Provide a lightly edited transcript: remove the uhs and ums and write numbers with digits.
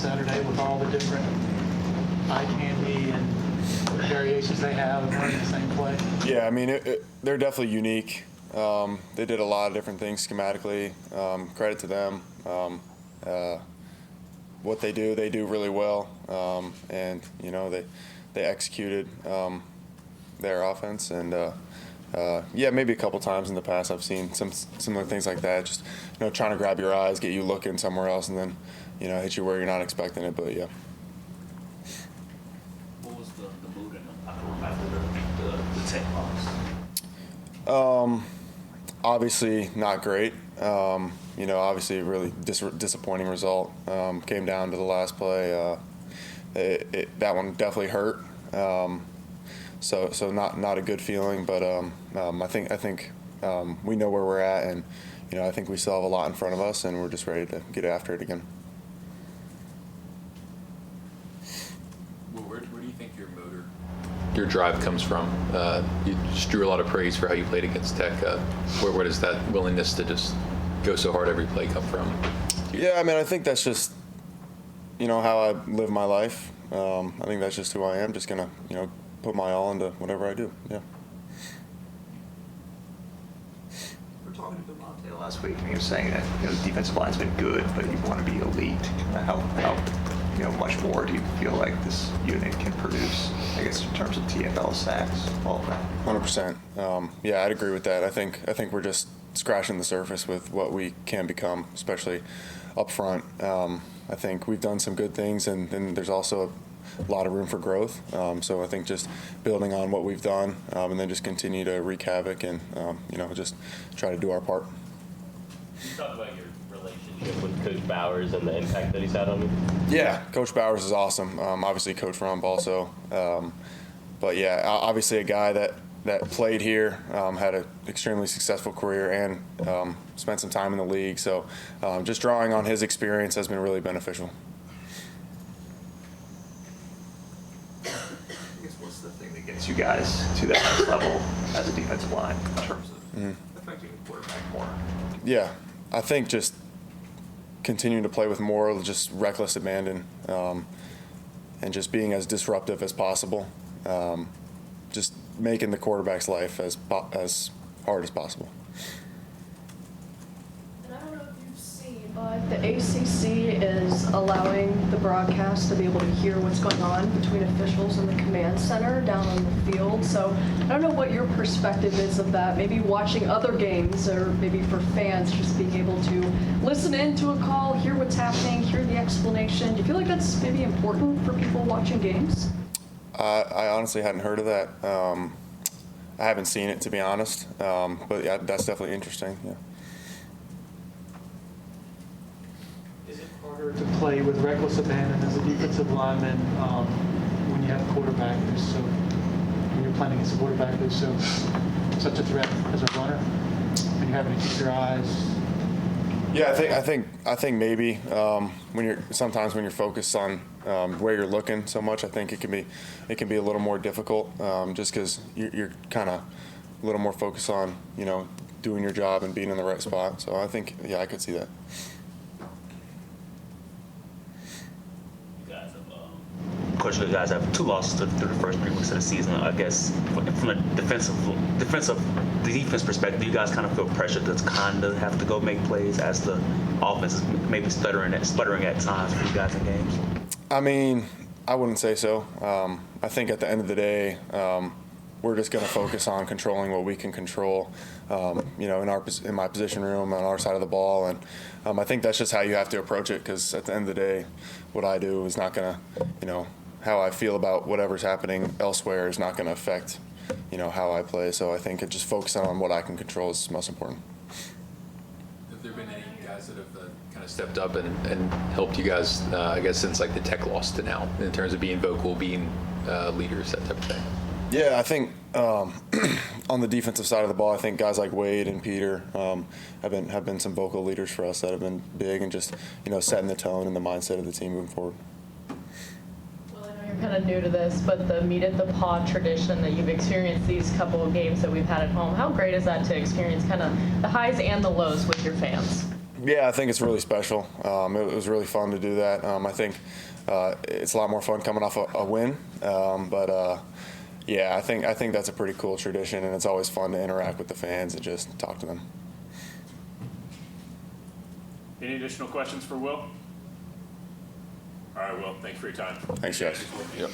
Saturday with all the different eye candy and variations they have and running the same play? Yeah, I mean, they're definitely unique. They did a lot of different things schematically. Credit to them. What they do really well. And, they executed their offense. And, maybe a couple times in the past I've seen some similar things like that. Just, trying to grab your eyes, get you looking somewhere else, and then, hit you where you're not expecting it. But, yeah. What was the mood in after the Tech loss? Obviously not great. Obviously a really disappointing result. Came down to the last play. That one definitely hurt. So not a good feeling. But I think we know where we're at, and I think we still have a lot in front of us, and we're just ready to get after it again. Well, where do you think your drive comes from? You just drew a lot of praise for how you played against Tech. Where does that willingness to just go so hard every play come from? Yeah, I mean, I think that's just, how I live my life. I think that's just who I am. Just gonna, put my all into whatever I do. Yeah. We're talking to Devontae last week, and he was saying that the defensive line's been good, but you want to be elite. How much more do you feel like this unit can produce? I guess in terms of TFL sacks, all of that. 100%. Yeah, I'd agree with that. I think we're just scratching the surface with what we can become, especially up front. I think we've done some good things, and there's also a lot of room for growth. So I think just building on what we've done, and then just continue to wreak havoc and just try to do our part. Can you talk about your relationship with Coach Bowers and the impact that he's had on you? Yeah, Coach Bowers is awesome. Obviously, Coach Rump also. But yeah, obviously a guy that played here, had an extremely successful career, and spent some time in the league. So just drawing on his experience has been really beneficial. I guess what's the thing that gets you guys to that next level as a defensive line in terms of affecting the quarterback more? Yeah, I think just continuing to play with more just reckless abandon, and just being as disruptive as possible. Just making the quarterback's life as hard as possible. And I don't know if you've seen, but the ACC is allowing the broadcast to be able to hear what's going on between officials and the command center down on the field. So I don't know what your perspective is of that. Maybe watching other games, or maybe for fans, just being able to listen into a call, hear what's happening, hear the explanation. Do you feel like that's maybe important for people watching games? I honestly hadn't heard of that. I haven't seen it, to be honest. But yeah, that's definitely interesting. Yeah. Is it harder to play with reckless abandon as a defensive lineman when you have a quarterback when you're playing against a quarterback who's such a threat as a runner, and you're having to keep your eyes? Yeah, I think maybe when you're focused on where you're looking so much, I think it can be a little more difficult, just because you're kind of a little more focused on doing your job and being in the right spot. So I think I could see that. Coach, you guys have 2 losses through the first 3 weeks of the season. I guess from a defense perspective, you guys kind of feel pressure to kind of have to go make plays as the offense is maybe stuttering at times for you guys in games. I mean, I wouldn't say so. I think at the end of the day, we're just going to focus on controlling what we can control, in my position room on our side of the ball, and I think that's just how you have to approach it. Because at the end of the day, what I do is not going to, how I feel about whatever's happening elsewhere is not going to affect, how I play. So I think just focusing on what I can control is most important. Have there been any guys that have kind of stepped up and helped you guys, I guess, since like the Tech loss to now, in terms of being vocal, being leaders, that type of thing? Yeah, I think on the defensive side of the ball, I think guys like Wade and Peter have been some vocal leaders for us that have been big and just setting the tone and the mindset of the team moving forward. Well, I know you're kind of new to this, but the meet at the pod tradition that you've experienced these couple of games that we've had at home, how great is that to experience kind of the highs and the lows with your fans? Yeah, I think it's really special. It was really fun to do that. I think it's a lot more fun coming off a win. Yeah, I think that's a pretty cool tradition, and it's always fun to interact with the fans and just talk to them. Any additional questions for Will? All right, Will, thanks for your time. Thanks, guys. Yep.